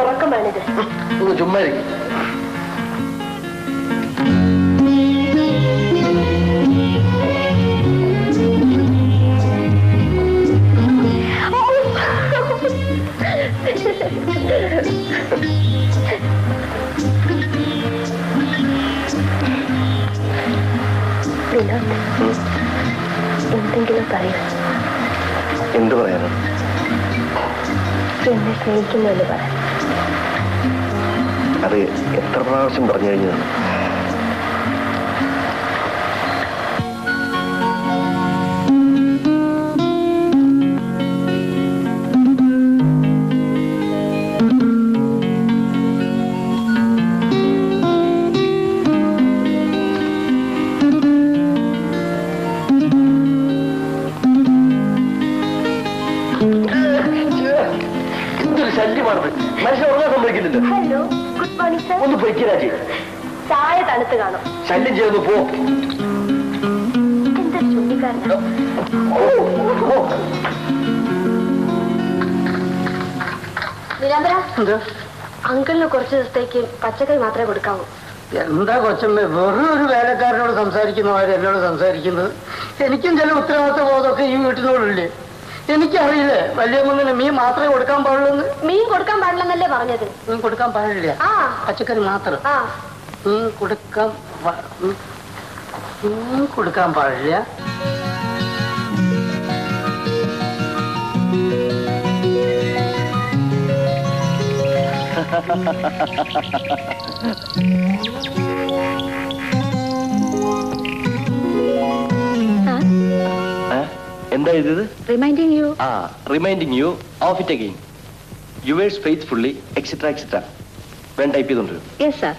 ഉറക്കമാണിത്. ചുമ്മാ എന്തെങ്കിലും പറയൂ. എന്ത് പറയാനോ? എന്നെ സ്നേഹിക്കുന്നു പറയാം. അത് എത്ര പ്രാവശ്യം പറഞ്ഞു കഴിഞ്ഞതാണ്. Hello, good morning sir. ഒന്ന് പൊയ്ക്കരാജി, ചായ തണുത്ത് കാണും. ശല്യം ചെയ്തൊന്ന് പോ. എന്താ ചുണ്ടിക്കാരൻ? നിലാംബര, അങ്കിളിന് കുറച്ച് ദിവസത്തേക്ക് പച്ചക്കറി മാത്രമേ കൊടുക്കാവൂ. എന്താ കൊച്ചമ്മ വെറും ഒരു വേലക്കാരനോട് സംസാരിക്കുന്നവര് എന്നോട് സംസാരിക്കുന്നത്? എനിക്കും ചില ഉത്തരവാദിത്ത ബോധമൊക്കെ ഈ വീട്ടിനോടില്ലേ? എനിക്കറിയില്ലേ വലിയമ്മന് മീൻ മാത്രമേ കൊടുക്കാൻ പാടുള്ളൂ. മീൻ കൊടുക്കാൻ പാടില്ലെന്നല്ലേ പറഞ്ഞത്? മീൻ കൊടുക്കാൻ പാടില്ല, പച്ചക്കറി മാത്രം. മീൻ കൊടുക്കാൻ പാടില്ല. എന്താ ഇത്? Reminding you. Reminding you of it again. Yours faithfully et cetera et cetera. വേണ്ട ടൈപ്പ് ചെയ്തോണ്ട്. Yes sir.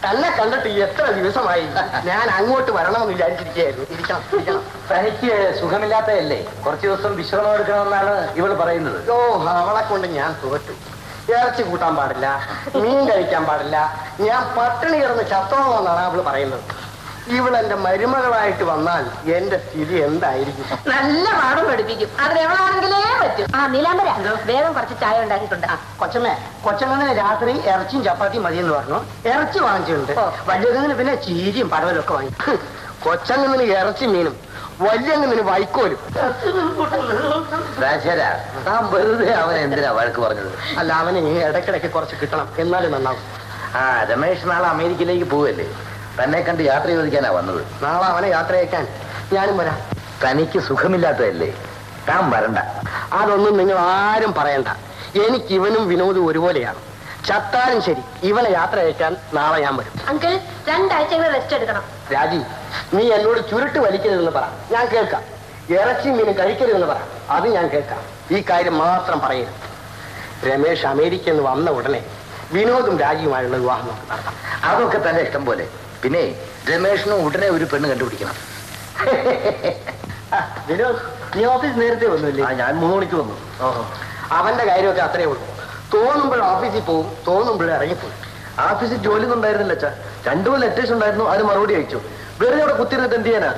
തന്നെ കണ്ടിട്ട് എത്ര ദിവസമായി. ഞാൻ അങ്ങോട്ട് വരണമെന്ന് വിചാരിച്ചിരിക്കുകയായിരുന്നു. ഇരിക്കണം. തനിക്ക് സുഖമില്ലാത്തതല്ലേ? കുറച്ചു ദിവസം വിശ്രമം എടുക്കണമെന്നാണ് ഇവൾ പറയുന്നത്. ഓ, അവളെ കൊണ്ട് ഞാൻ തോറ്റു. ഇറച്ചി കൂട്ടാൻ പാടില്ല, മീൻ കഴിക്കാൻ പാടില്ല, ഞാൻ പട്ടിണി കിടന്ന് ചത്തോളമെന്നാണ് അവള് പറയുന്നത്. ഇവളെന്റെ മരുമകളായിട്ട് വന്നാൽ എന്റെ സ്ഥിതി എന്തായിരിക്കും? നല്ല പാഠം പഠിപ്പിക്കും. അത് എവളാണെങ്കിലേ പറ്റും. നീലാംബര, വേഗം കുറച്ച് ചായ ഉണ്ടാക്കിയിട്ടുണ്ട്. കൊച്ചങ്ങനെ രാത്രി ഇറച്ചിയും ചപ്പാത്തിയും മതിയെന്ന് പറഞ്ഞു. ഇറച്ചി വാങ്ങിച്ചിട്ടുണ്ട്. വലിയങ്ങനെ പിന്നെ ചീരിയും പടവലും ഒക്കെ വാങ്ങി. കൊച്ചങ്ങനെ ഇറച്ചി മീനും, വലിയങ്ങനെ വൈക്കോലും. താൻ വെറുതെ അവനെ എന്തിനാ വഴക്ക് പറഞ്ഞത്? അല്ല, അവന് ഇടയ്ക്കിടയ്ക്ക് കുറച്ച് കിട്ടണം, എന്നാലും നന്നാവും. രമേശ് നാളെ അമേരിക്കയിലേക്ക് പോവല്ലേ? തന്നെ കണ്ട് യാത്ര ചോദിക്കാനാ വന്നത്. നാളെ അവനെ യാത്ര അയക്കാൻ ഞാനും വരാം. തനിക്ക് സുഖമില്ലാത്തതല്ലേ? താൻ വരണ്ട. അതൊന്നും നിങ്ങൾ ആരും പറയണ്ട. എനിക്ക് ഇവനും വിനോദും ഒരുപോലെയാണ്. ചത്താലും ശരി ഇവനെ യാത്ര അയക്കാൻ നാളെ ഞാൻ വരും. അങ്കിൾ, 2 ആഴ്ച റെസ്റ്റ് എടുക്കണം. രാജി, നീ എന്നോട് ചുരുട്ട് വലിക്കരുതെന്ന് പറ, ഞാൻ കേൾക്കാം. ഇറച്ചി മീനും കഴിക്കരുതെന്ന് പറ, അത് ഞാൻ കേൾക്കാം. ഈ കാര്യം മാത്രം പറയരുത്. രമേശ് അമേരിക്കയിൽ നിന്ന് വന്ന ഉടനെ വിനോദും രാജിയുമായുള്ള വിവാഹം നമുക്ക് നടത്താം. അതൊക്കെ തന്നെ ഇഷ്ടം പോലെ. പിന്നെ രമേഷിനും ഉടനെ ഒരു പെണ്ണ് കണ്ടുപിടിക്കണം. വിനോദ്, നീ ഓഫീസ് നേരത്തെ വന്നില്ലേ? ഞാൻ 3 മണിക്ക് വന്നു. അവന്റെ കാര്യമൊക്കെ അത്രേ ഉള്ളൂ. തോന്നുമ്പോൾ ഓഫീസിൽ പോവും, തോന്നുമ്പോൾ ഇറങ്ങിപ്പോവും. ഓഫീസിൽ ജോലി ഒന്നും ഉണ്ടായിരുന്നില്ല അച്ഛാ. 2 ലെറ്റേഴ്സ് ഉണ്ടായിരുന്നു, അതിന് മറുപടി അയച്ചു. വെറുതെ അവിടെ കുത്തിരുന്നിട്ട് എന്ത് ചെയ്യാനാ?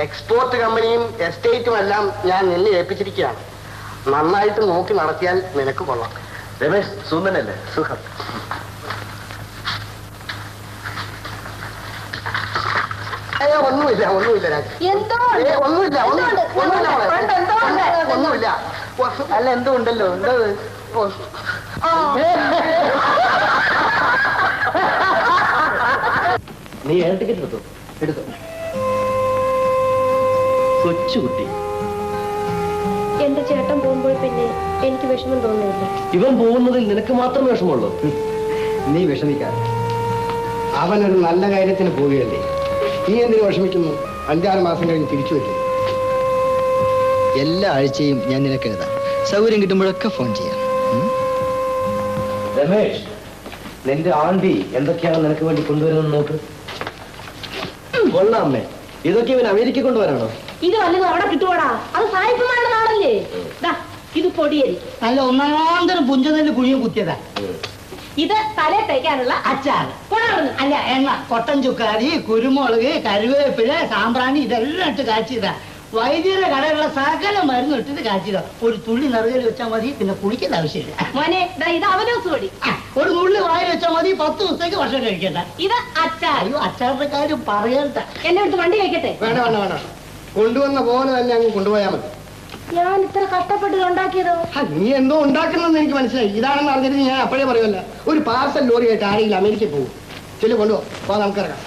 എക്സ്പോർട്ട് കമ്പനിയും എസ്റ്റേറ്റും എല്ലാം ഞാൻ നിന്നെ ഏൽപ്പിച്ചിരിക്കുകയാണ്. നന്നായിട്ട് നോക്കി നടത്തിയാൽ നിനക്ക് കൊള്ളാം. രമേശ് സുന്ദരനല്ലേ? സുഖം. ഒന്നുമില്ല അല്ല, എന്തോ ഉണ്ടല്ലോ. എന്തോ നീ എയർ ടിക്കറ്റ് എടുത്തോ? കൊച്ചുകുട്ടി. എന്റെ ചേട്ടൻ പോകുമ്പോൾ പിന്നെ എനിക്ക് വിഷമം തോന്നുന്നില്ല. ഇവൻ പോകുന്നതിൽ നിനക്ക് മാത്രം വിഷമമുള്ളൂ. നീ വിഷമിക്കാതെ. അവനൊരു നല്ല കാര്യത്തിന് പോവുകയല്ലേ. നീ എന്തിനു വിഷമിക്കുന്നു? 5-6 മാസം കഴിഞ്ഞ് തിരിച്ചു വരും. എല്ലാ ആഴ്ചയും ഞാൻ നിനക്ക് എഴുതാം. സൗകര്യം കിട്ടുമ്പോഴൊക്കെ ഫോൺ ചെയ്യാം. രമേശ്, നിന്റെ ആണ്ടി എന്തൊക്കെയാണ് നിനക്ക് വേണ്ടി കൊണ്ടുവരുന്നത് നോക്ക്. കൊള്ളാമേ, ഇതൊക്കെ ഇവൻ അമേരിക്ക കൊണ്ടുവരാണോ? ഇത് വല്ലതും അവിടെ കിട്ടുവാടാ. അത് സായിപ്പന്മാരുടെ നാടല്ലേ. ദാ ഇത് പൊടിയരി. നല്ല ഒന്നാന്തരം പുഞ്ചനെല്ല് കുഴിയും കുത്തിയതാ. ഇത് തലേ തേക്കാനുള്ള അച്ചാർ. കൊണാടുന്നു. അല്ല എണ്ണ, കൊട്ടൻ ചുക്കാരി, കുരുമുളക്, കരുവേപ്പില, സാമ്പ്രാണി ഇതെല്ലാം ഇട്ട് കാച്ചിയതാ. വൈദ്യരുടെ കടയിലുള്ള സകല മരുന്ന് ഇട്ടിട്ട് കാച്ചിയതാ. ഒരു തുള്ളി നിറകയിൽ വെച്ചാൽ മതി, പിന്നെ കുളിക്കേണ്ട ആവശ്യമില്ല. മോനെ ദാ ഇത് അവലോസ് പൊടി. ഒരു നുള്ളി വായിൽ വെച്ചാൽ മതി, 10 ദിവസത്തേക്ക് ഭക്ഷണം കഴിക്കണ്ട. ഇത് അച്ചാർ. അയ്യോ അച്ചാറിന്റെ കാര്യം പറയണ്ട. എന്നെ എടുത്ത് വണ്ടി കഴിക്കട്ടെ. വേണ്ട വേണ്ട വേണ്ട, കൊണ്ടുവന്ന പോലെ തന്നെ അങ്ങ് കൊണ്ടുപോയാൽ മതി. ഞാൻ ഇത്ര കഷ്ടപ്പെട്ട് ഉണ്ടാക്കിയതോ. നീ എന്തോ ഉണ്ടാക്കണമെന്ന് എനിക്ക് മനസ്സിലായി. ഇതാണെന്ന് അറിഞ്ഞിട്ട് ഞാൻ അപ്പോഴേ പറയുമല്ല. ഒരു പാർസൽ ലോറിയായിട്ട് ആരെങ്കിലും അമേരിക്കയിൽ പോകും. ചെല്ലു കൊണ്ടുപോ, നമുക്കിറങ്ങാം.